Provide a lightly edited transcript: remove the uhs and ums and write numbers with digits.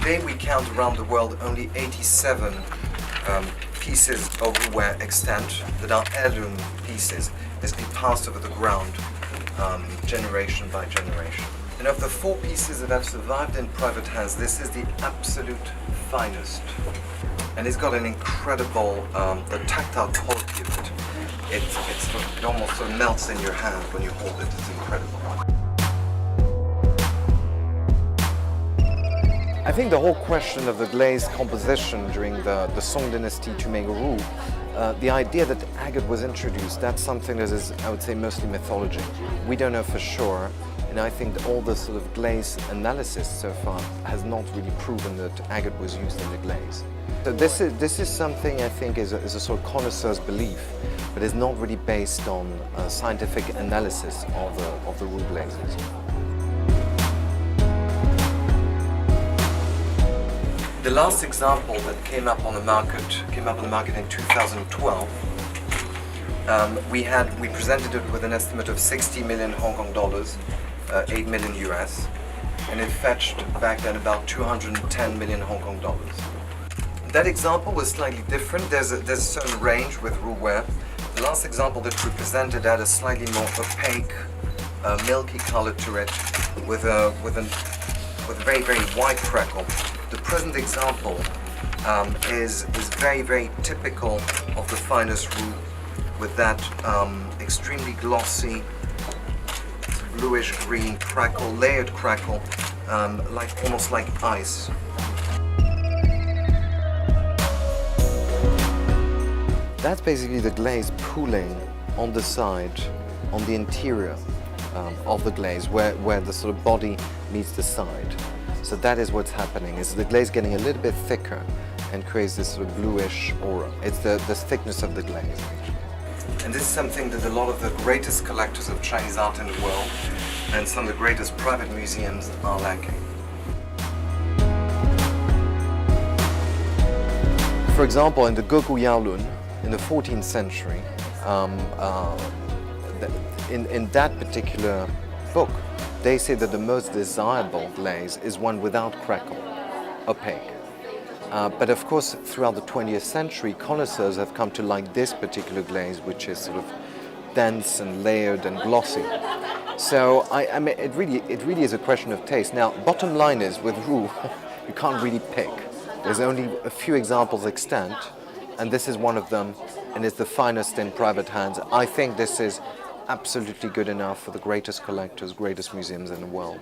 Today we count around the world only 87 pieces of Ware extant that are heirloom pieces, basically passed over the ground generation by generation. And of the 4 pieces that have survived in private hands, this is the absolute finest. And it's got an incredible, the tactile quality of it. It almost sort of melts in your hand when you hold it. It's incredible. I think the whole question of the glaze composition during the Song dynasty to make roux, the idea that agate was introduced, that's something that is, I would say, mostly mythology. We don't know for sure, and I think that all the sort of glaze analysis so far has not really proven that agate was used in the glaze. So this is something I think is a sort of connoisseur's belief, but is not really based on scientific analysis of the roux glazes. The last example that came up on the market in 2012. We presented it with an estimate of 60 million Hong Kong dollars, 8 million US, and it fetched back then about 210 million Hong Kong dollars. That example was slightly different. There's a certain range with roux ware. The last example that we presented had a slightly more opaque, milky color to it, with a very, very white crackle. The present example is very, very typical of the finest roux, with that extremely glossy, bluish-green crackle, layered crackle, almost like ice. That's basically the glaze pooling on the side, on the interior of the glaze, where the sort of body meets the side. So that is what's happening, is the glaze getting a little bit thicker and creates this sort of bluish aura. It's the thickness of the glaze. And this is something that a lot of the greatest collectors of Chinese art in the world and some of the greatest private museums are lacking. For example, in the Gogu Yaolun, in the 14th century, in that particular book, they say that the most desirable glaze is one without crackle, opaque. But of course, throughout the 20th century, connoisseurs have come to like this particular glaze, which is sort of dense and layered and glossy. So I mean, it really is a question of taste. Now, bottom line is, with roux, you can't really pick. There's only a few examples extant, and this is one of them, and it's the finest in private hands. I think this is absolutely good enough for the greatest collectors, greatest museums in the world.